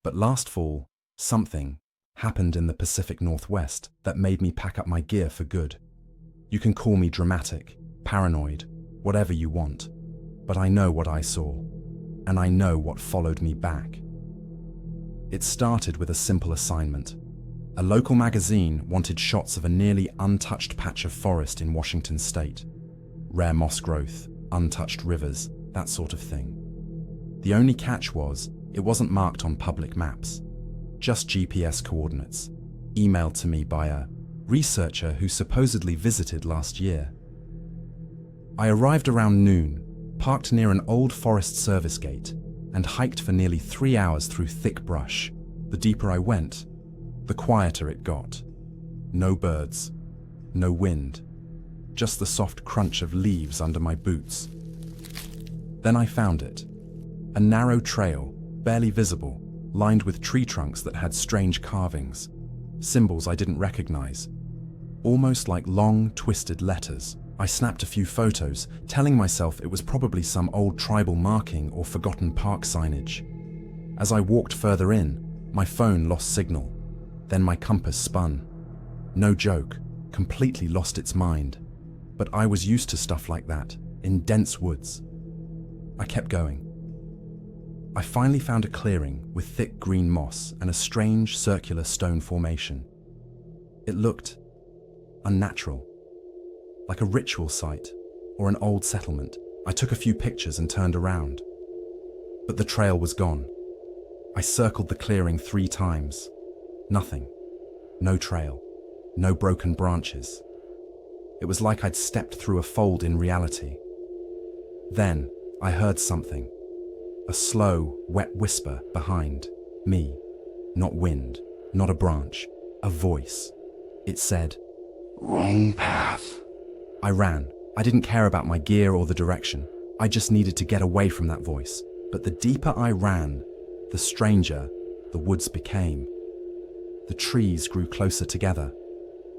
But last fall, something happened in the Pacific Northwest that made me pack up my gear for good. You can call me dramatic, paranoid, whatever you want, but I know what I saw, and I know what followed me back. It started with a simple assignment. A local magazine wanted shots of a nearly untouched patch of forest in Washington state. Rare moss growth, untouched rivers, that sort of thing. The only catch was, it wasn't marked on public maps. Just GPS coordinates, emailed to me by a researcher who supposedly visited last year. I arrived around noon, parked near an old Forest Service gate, and hiked for nearly 3 hours through thick brush. The deeper I went, the quieter it got. No birds, no wind, just the soft crunch of leaves under my boots. Then I found it. A narrow trail, barely visible, lined with tree trunks that had strange carvings, symbols I didn't recognize, almost like long, twisted letters. I snapped a few photos, telling myself it was probably some old tribal marking or forgotten park signage. As I walked further in, my phone lost signal. Then my compass spun. No joke, completely lost its mind. But I was used to stuff like that, in dense woods. I kept going. I finally found a clearing with thick green moss and a strange circular stone formation. It looked unnatural, like a ritual site or an old settlement. I took a few pictures and turned around. But the trail was gone. I circled the clearing 3 times. Nothing. No trail. No broken branches. It was like I'd stepped through a fold in reality. Then I heard something. A slow, wet whisper behind me. Not wind, not a branch, a voice. It said, Wrong path. I ran. I didn't care about my gear or the direction. I just needed to get away from that voice. But the deeper I ran, the stranger the woods became. The trees grew closer together.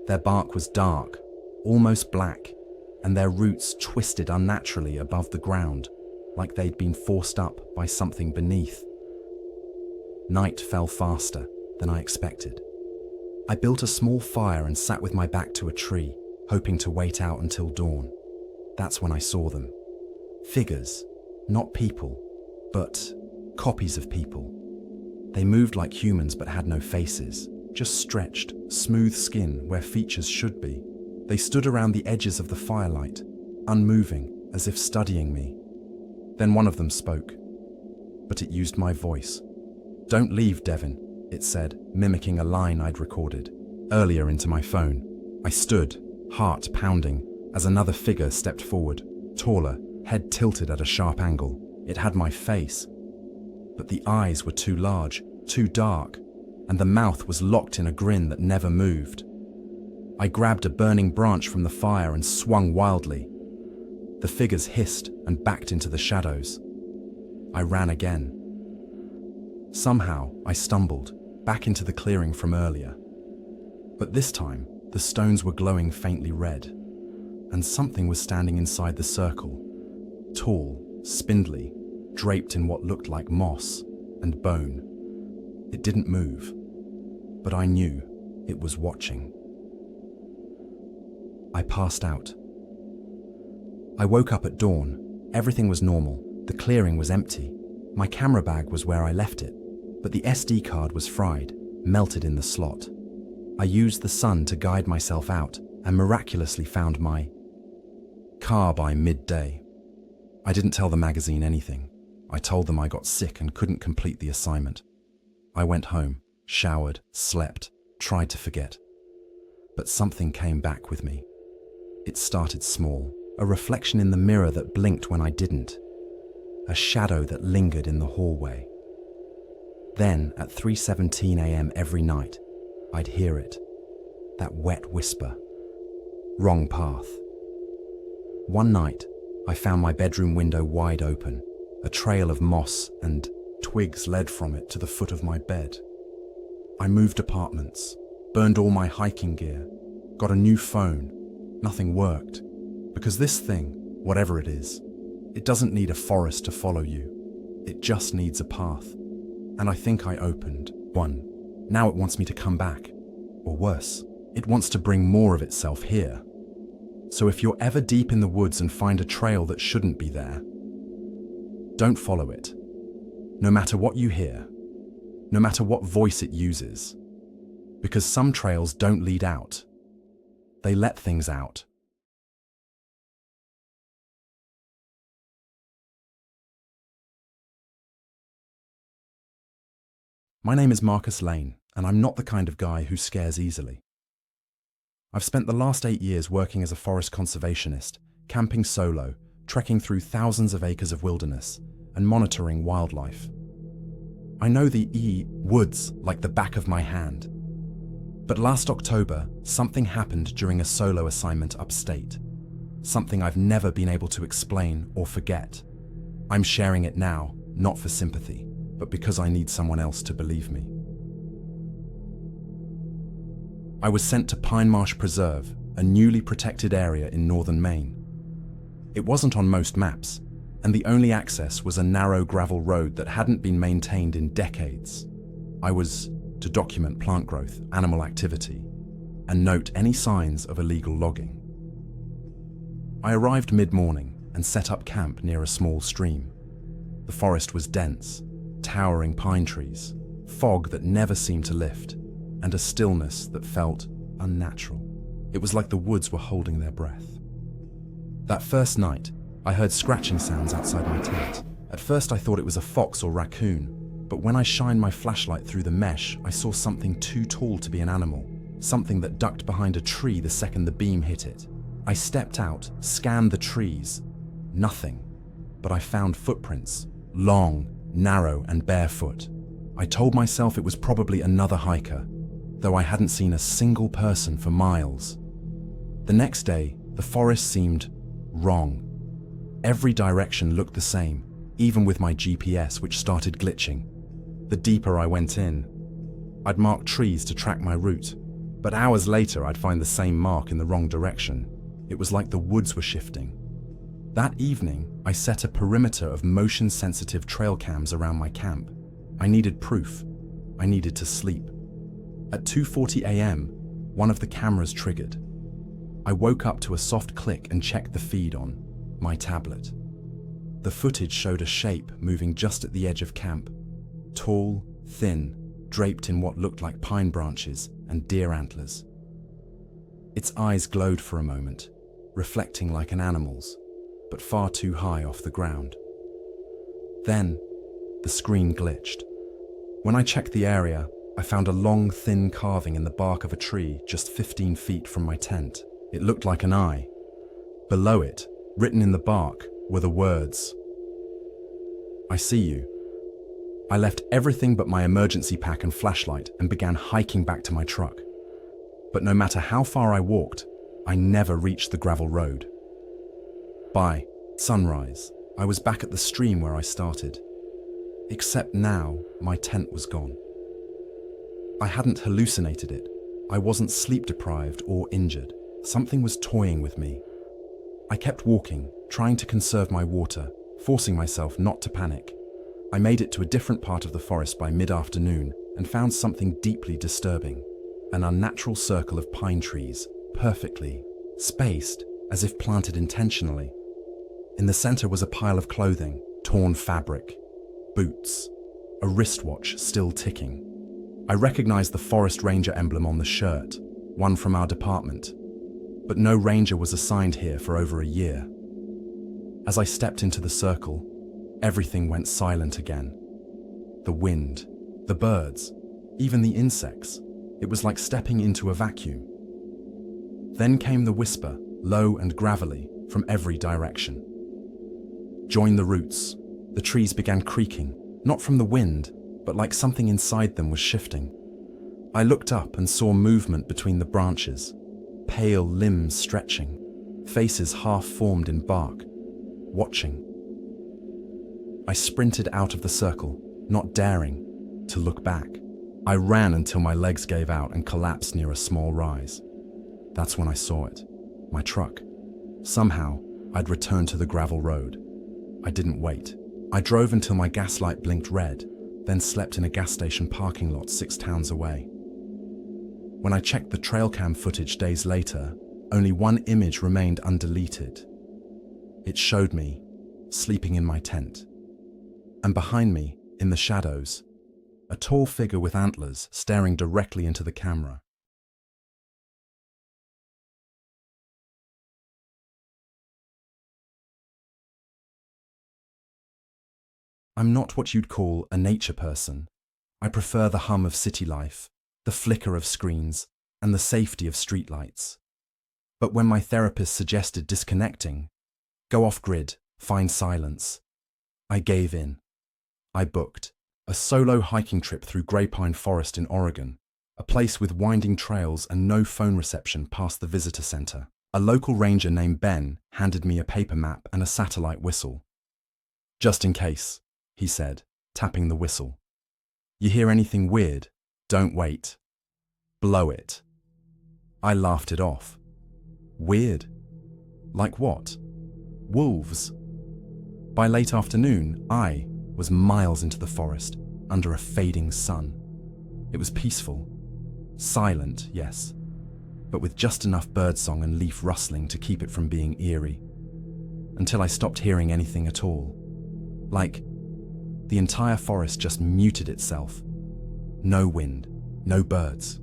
Their bark was dark, almost black, and their roots twisted unnaturally above the ground, like they'd been forced up by something beneath. Night fell faster than I expected. I built a small fire and sat with my back to a tree, hoping to wait out until dawn. That's when I saw them. Figures, not people, but copies of people. They moved like humans but had no faces, just stretched, smooth skin where features should be. They stood around the edges of the firelight, unmoving, as if studying me. Then one of them spoke, but it used my voice. "Don't leave, Devin," it said, mimicking a line I'd recorded earlier into my phone. I stood, heart pounding, as another figure stepped forward, taller, head tilted at a sharp angle. It had my face, but the eyes were too large, too dark, and the mouth was locked in a grin that never moved. I grabbed a burning branch from the fire and swung wildly. The figures hissed and backed into the shadows. I ran again. Somehow, I stumbled back into the clearing from earlier. But this time, the stones were glowing faintly red, and something was standing inside the circle. Tall, spindly, draped in what looked like moss and bone. It didn't move, but I knew it was watching. I passed out. I woke up at dawn. Everything was normal. The clearing was empty. My camera bag was where I left it, but the SD card was fried, melted in the slot. I used the sun to guide myself out and miraculously found my car by midday. I didn't tell the magazine anything. I told them I got sick and couldn't complete the assignment. I went home, showered, slept, tried to forget. But something came back with me. It started small, a reflection in the mirror that blinked when I didn't, a shadow that lingered in the hallway. Then, at 3:17 a.m. every night, I'd hear it, that wet whisper. Wrong path. One night, I found my bedroom window wide open. A trail of moss and twigs led from it to the foot of my bed. I moved apartments, burned all my hiking gear, got a new phone. Nothing worked. Because this thing, whatever it is, it doesn't need a forest to follow you. It just needs a path. And I think I opened one. Now it wants me to come back. Or worse, it wants to bring more of itself here. So if you're ever deep in the woods and find a trail that shouldn't be there, don't follow it. No matter what you hear, no matter what voice it uses. Because some trails don't lead out. They let things out. My name is Marcus Lane, and I'm not the kind of guy who scares easily. I've spent the last 8 years working as a forest conservationist, camping solo, trekking through thousands of acres of wilderness, and monitoring wildlife. I know the woods like the back of my hand. But last October, something happened during a solo assignment upstate. Something I've never been able to explain or forget. I'm sharing it now, not for sympathy, but because I need someone else to believe me. I was sent to Pine Marsh Preserve, a newly protected area in northern Maine. It wasn't on most maps, and the only access was a narrow gravel road that hadn't been maintained in decades. I was to document plant growth, animal activity, and note any signs of illegal logging. I arrived mid-morning and set up camp near a small stream. The forest was dense, towering pine trees, fog that never seemed to lift, and a stillness that felt unnatural. It was like the woods were holding their breath. That first night, I heard scratching sounds outside my tent. At first I thought it was a fox or raccoon, but when I shined my flashlight through the mesh, I saw something too tall to be an animal, something that ducked behind a tree the second the beam hit it. I stepped out, scanned the trees. Nothing. But I found footprints, long, narrow, and barefoot. I told myself it was probably another hiker, though I hadn't seen a single person for miles. The next day, the forest seemed wrong. Every direction looked the same, even with my GPS, which started glitching. The deeper I went in, I'd mark trees to track my route, but hours later I'd find the same mark in the wrong direction. It was like the woods were shifting. That evening, I set a perimeter of motion-sensitive trail cams around my camp. I needed proof. I needed to sleep. At 2:40 a.m., one of the cameras triggered. I woke up to a soft click and checked the feed on my tablet. The footage showed a shape moving just at the edge of camp. Tall, thin, draped in what looked like pine branches and deer antlers. Its eyes glowed for a moment, reflecting like an animal's, but far too high off the ground. Then, the screen glitched. When I checked the area, I found a long, thin carving in the bark of a tree just 15 feet from my tent. It looked like an eye. Below it, written in the bark, were the words, "I see you." I left everything but my emergency pack and flashlight and began hiking back to my truck. But no matter how far I walked, I never reached the gravel road. By sunrise, I was back at the stream where I started. Except now, my tent was gone. I hadn't hallucinated it. I wasn't sleep deprived or injured. Something was toying with me. I kept walking, trying to conserve my water, forcing myself not to panic. I made it to a different part of the forest by mid-afternoon and found something deeply disturbing. An unnatural circle of pine trees, perfectly spaced, as if planted intentionally. In the center was a pile of clothing, torn fabric, boots, a wristwatch still ticking. I recognized the forest ranger emblem on the shirt, one from our department. but no ranger was assigned here for over a year. As I stepped into the circle, everything went silent again. The wind, the birds, even the insects. It was like stepping into a vacuum. Then came the whisper, low and gravelly, from every direction. Join the roots. The trees began creaking, not from the wind, but like something inside them was shifting. I looked up and saw movement between the branches, pale limbs stretching, faces half formed in bark, watching. I sprinted out of the circle, not daring to look back. I ran until my legs gave out and collapsed near a small rise. That's when I saw it, my truck. Somehow, I'd returned to the gravel road. I didn't wait. I drove until my gas light blinked red, then slept in a gas station parking lot 6 towns away. When I checked the trail cam footage days later, only one image remained undeleted. It showed me sleeping in my tent. And behind me, in the shadows, a tall figure with antlers staring directly into the camera. I'm not what you'd call a nature person. I prefer the hum of city life, the flicker of screens, and the safety of streetlights. But when my therapist suggested disconnecting, go off-grid, find silence, I gave in. I booked a solo hiking trip through Grapevine Forest in Oregon, a place with winding trails and no phone reception past the visitor center. A local ranger named Ben handed me a paper map and a satellite whistle. "Just in case," he said, tapping the whistle. "You hear anything weird? Don't wait. Blow it." I laughed it off. Weird? Like what? Wolves? By late afternoon, I was miles into the forest, under a fading sun. It was peaceful. Silent, yes, but with just enough birdsong and leaf rustling to keep it from being eerie. Until I stopped hearing anything at all. Like, the entire forest just muted itself. No wind, no birds.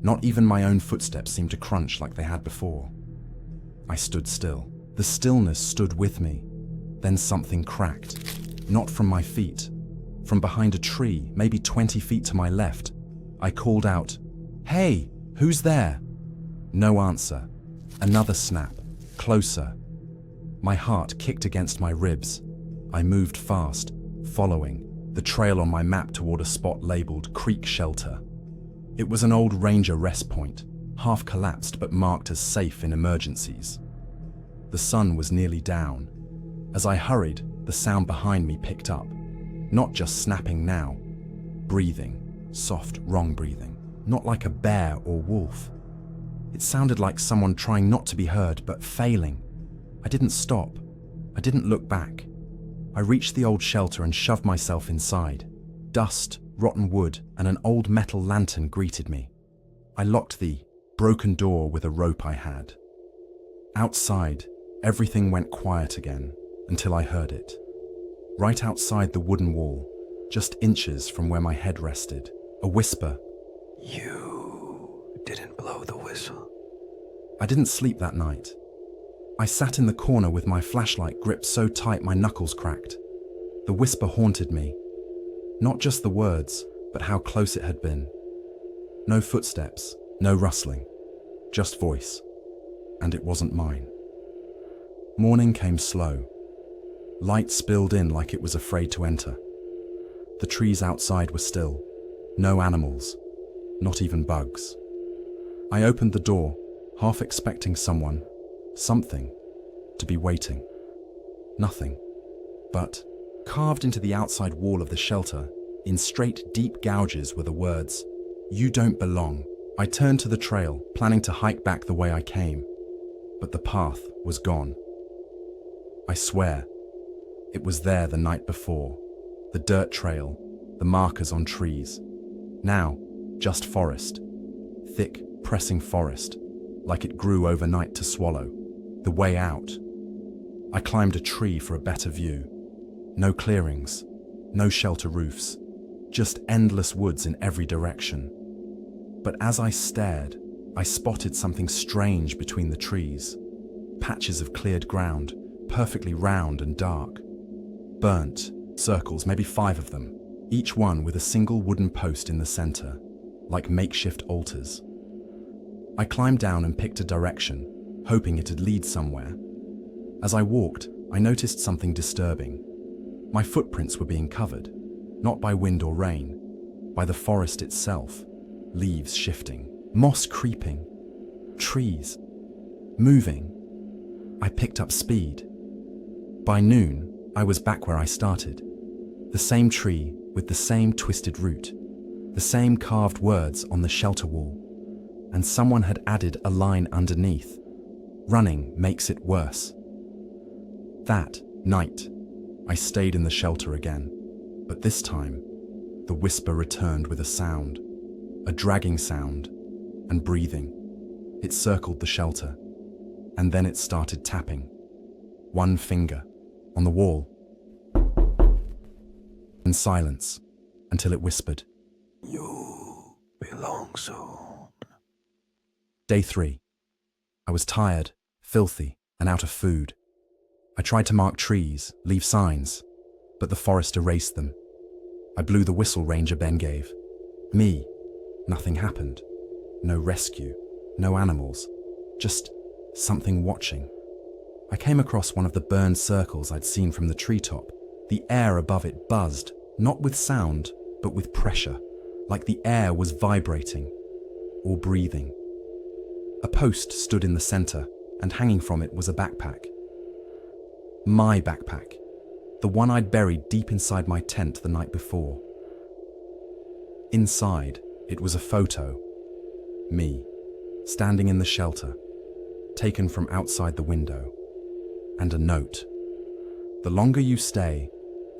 Not even my own footsteps seemed to crunch like they had before. I stood still. The stillness stood with me. Then something cracked. Not from my feet. From behind a tree, maybe 20 feet to my left. I called out, "Hey, who's there?" No answer. Another snap. Closer. My heart kicked against my ribs. I moved fast, following the trail on my map toward a spot labeled Creek Shelter. It was an old ranger rest point, half collapsed but marked as safe in emergencies. The sun was nearly down. As I hurried, the sound behind me picked up. Not just snapping now. Breathing. Soft, wrong breathing. Not like a bear or wolf. It sounded like someone trying not to be heard but failing. I didn't stop. I didn't look back. I reached the old shelter and shoved myself inside. Dust, rotten wood, and an old metal lantern greeted me. I locked the broken door with a rope I had. Outside, everything went quiet again until I heard it. Right outside the wooden wall, just inches from where my head rested, a whisper. You didn't blow the whistle. I didn't sleep that night. I sat in the corner with my flashlight gripped so tight my knuckles cracked. The whisper haunted me. Not just the words, but how close it had been. No footsteps, no rustling, just voice. And it wasn't mine. Morning came slow. Light spilled in like it was afraid to enter. The trees outside were still. No animals, not even bugs. I opened the door, half expecting someone, something, to be waiting. Nothing. But, carved into the outside wall of the shelter, in straight, deep gouges were the words, "You don't belong." I turned to the trail, planning to hike back the way I came. But the path was gone. I swear, it was there the night before. The dirt trail, the markers on trees. Now, just forest. Thick, pressing forest, like it grew overnight to swallow. The way out. I climbed a tree for a better view. No clearings, no shelter roofs, just endless woods in every direction. But as I stared, I spotted something strange between the trees. Patches of cleared ground, perfectly round and dark. Burnt circles, maybe 5 of them, each one with a single wooden post in the center, like makeshift altars. I climbed down and picked a direction, hoping it'd lead somewhere. As I walked, I noticed something disturbing. My footprints were being covered, not by wind or rain, by the forest itself, leaves shifting, moss creeping, trees moving. I picked up speed. By noon, I was back where I started. The same tree with the same twisted root, the same carved words on the shelter wall, and someone had added a line underneath. Running makes it worse. That night, I stayed in the shelter again, but this time, the whisper returned with a sound, a dragging sound, and breathing. It circled the shelter, and then it started tapping. One finger, on the wall. In silence, until it whispered. You belong soon. Day 3. I was tired, filthy, and out of food. I tried to mark trees, leave signs, but the forest erased them. I blew the whistle Ranger Ben gave. Me. Nothing happened. No rescue. No animals. Just something watching. I came across one of the burned circles I'd seen from the treetop. The air above it buzzed, not with sound, but with pressure, like the air was vibrating or breathing. A post stood in the center, and hanging from it was a backpack. My backpack, the one I'd buried deep inside my tent the night before. Inside, it was a photo. Me, standing in the shelter, taken from outside the window, and a note. The longer you stay,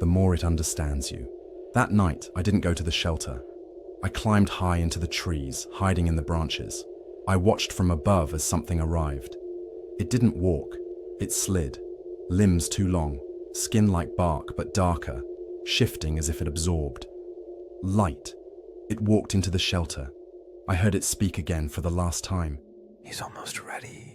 the more it understands you. That night, I didn't go to the shelter. I climbed high into the trees, hiding in the branches. I watched from above as something arrived. It didn't walk, it slid. Limbs too long, skin like bark but darker, shifting as if it absorbed. Light. It walked into the shelter. I heard it speak again for the last time. He's almost ready.